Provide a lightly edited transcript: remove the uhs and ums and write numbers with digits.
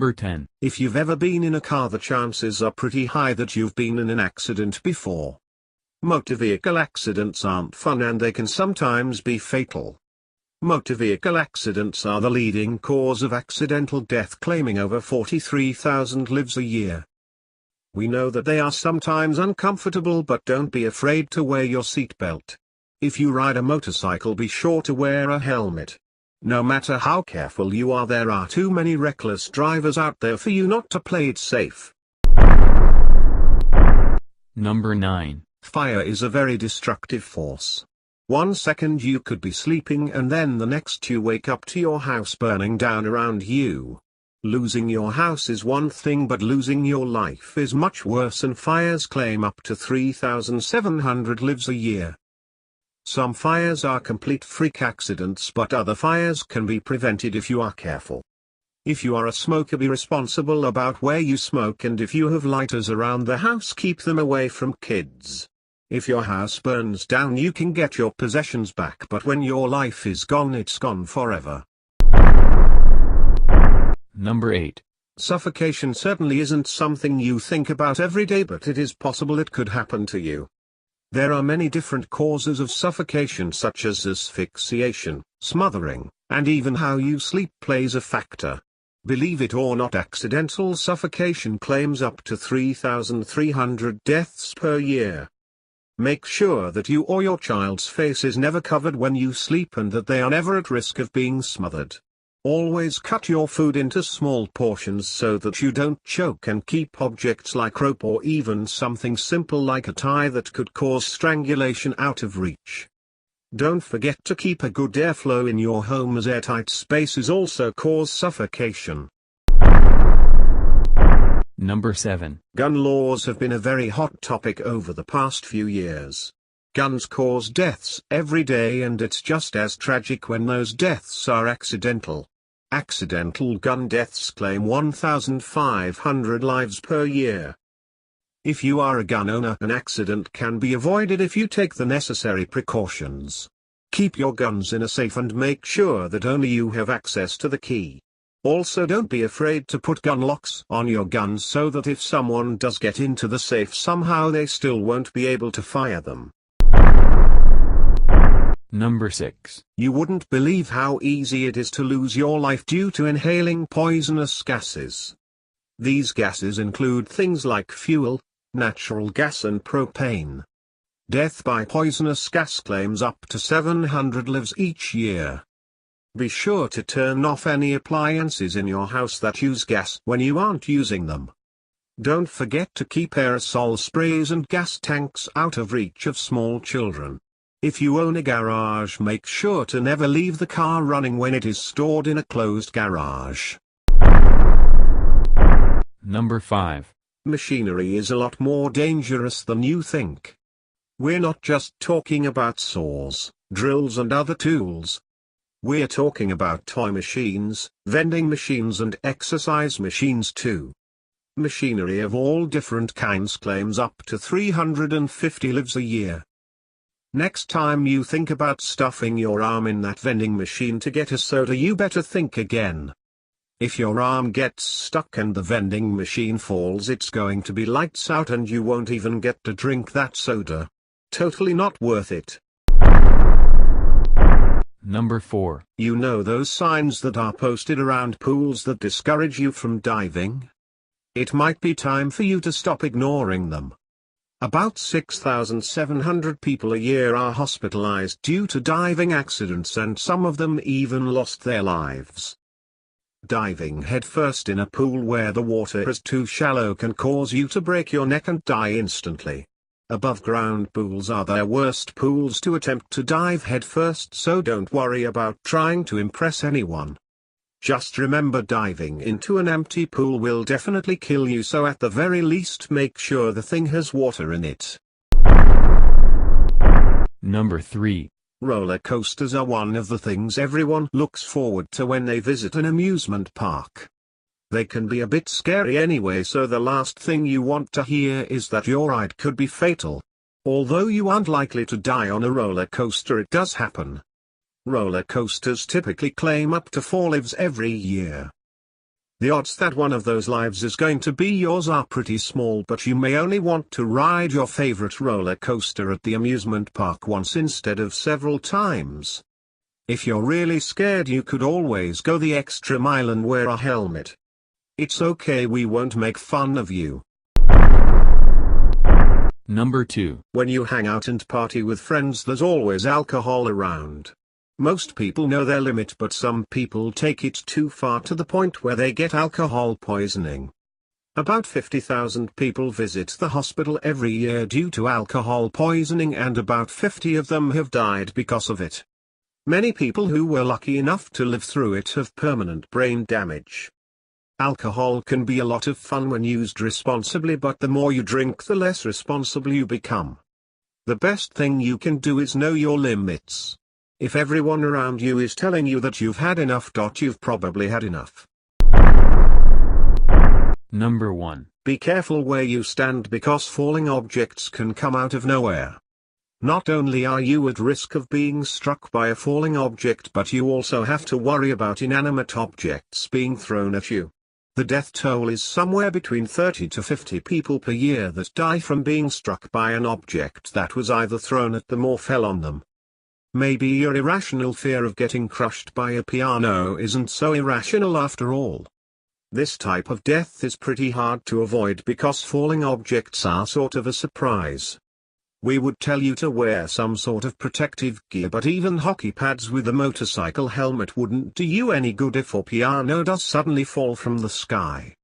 Number 10. If you've ever been in a car, the chances are pretty high that you've been in an accident before. Motor vehicle accidents aren't fun and they can sometimes be fatal. Motor vehicle accidents are the leading cause of accidental death, claiming over 43,000 lives a year. We know that they are sometimes uncomfortable, but don't be afraid to wear your seatbelt. If you ride a motorcycle, be sure to wear a helmet. No matter how careful you are, there are too many reckless drivers out there for you not to play it safe. Number 9. Fire is a very destructive force. 1 second you could be sleeping and then the next you wake up to your house burning down around you. Losing your house is one thing, but losing your life is much worse, and fires claim up to 3,700 lives a year. Some fires are complete freak accidents, but other fires can be prevented if you are careful. If you are a smoker, be responsible about where you smoke, and if you have lighters around the house, keep them away from kids. If your house burns down, you can get your possessions back, but when your life is gone, it's gone forever. Number 8. Suffocation certainly isn't something you think about every day, but it is possible it could happen to you. There are many different causes of suffocation, such as asphyxiation, smothering, and even how you sleep plays a factor. Believe it or not, accidental suffocation claims up to 3,300 deaths per year. Make sure that you or your child's face is never covered when you sleep and that they are never at risk of being smothered. Always cut your food into small portions so that you don't choke, and keep objects like rope or even something simple like a tie that could cause strangulation out of reach. Don't forget to keep a good airflow in your home, as airtight spaces also cause suffocation. Number 7. Gun laws have been a very hot topic over the past few years. Guns cause deaths every day, and it's just as tragic when those deaths are accidental. Accidental gun deaths claim 1,500 lives per year. If you are a gun owner, an accident can be avoided if you take the necessary precautions. Keep your guns in a safe and make sure that only you have access to the key. Also, don't be afraid to put gun locks on your guns so that if someone does get into the safe, somehow they still won't be able to fire them. Number 6. You wouldn't believe how easy it is to lose your life due to inhaling poisonous gases. These gases include things like fuel, natural gas and propane. Death by poisonous gas claims up to 700 lives each year. Be sure to turn off any appliances in your house that use gas when you aren't using them. Don't forget to keep aerosol sprays and gas tanks out of reach of small children. If you own a garage, make sure to never leave the car running when it is stored in a closed garage. Number 5. Machinery is a lot more dangerous than you think. We're not just talking about saws, drills and other tools. We're talking about toy machines, vending machines and exercise machines too. Machinery of all different kinds claims up to 350 lives a year. Next time you think about stuffing your arm in that vending machine to get a soda, you better think again. If your arm gets stuck and the vending machine falls, it's going to be lights out and you won't even get to drink that soda. Totally not worth it. Number 4. You know those signs that are posted around pools that discourage you from diving? It might be time for you to stop ignoring them. About 6,700 people a year are hospitalized due to diving accidents, and some of them even lost their lives. Diving headfirst in a pool where the water is too shallow can cause you to break your neck and die instantly. Above-ground pools are the worst pools to attempt to dive headfirst, so don't worry about trying to impress anyone. Just remember, diving into an empty pool will definitely kill you, so at the very least make sure the thing has water in it. Number 3. Roller coasters are one of the things everyone looks forward to when they visit an amusement park. They can be a bit scary anyway, so the last thing you want to hear is that your ride could be fatal. Although you aren't likely to die on a roller coaster, it does happen. Roller coasters typically claim up to 4 lives every year. The odds that one of those lives is going to be yours are pretty small, but you may only want to ride your favorite roller coaster at the amusement park once instead of several times. If you're really scared, you could always go the extra mile and wear a helmet. It's okay, we won't make fun of you. Number 2. When you hang out and party with friends, there's always alcohol around. Most people know their limit, but some people take it too far to the point where they get alcohol poisoning. About 50,000 people visit the hospital every year due to alcohol poisoning, and about 50 of them have died because of it. Many people who were lucky enough to live through it have permanent brain damage. Alcohol can be a lot of fun when used responsibly, but the more you drink, the less responsible you become. The best thing you can do is know your limits. If everyone around you is telling you that you've had enough, you've probably had enough. Number 1. Be careful where you stand, because falling objects can come out of nowhere. Not only are you at risk of being struck by a falling object, but you also have to worry about inanimate objects being thrown at you. The death toll is somewhere between 30 to 50 people per year that die from being struck by an object that was either thrown at them or fell on them. Maybe your irrational fear of getting crushed by a piano isn't so irrational after all. This type of death is pretty hard to avoid because falling objects are sort of a surprise. We would tell you to wear some sort of protective gear, but even hockey pads with a motorcycle helmet wouldn't do you any good if a piano does suddenly fall from the sky.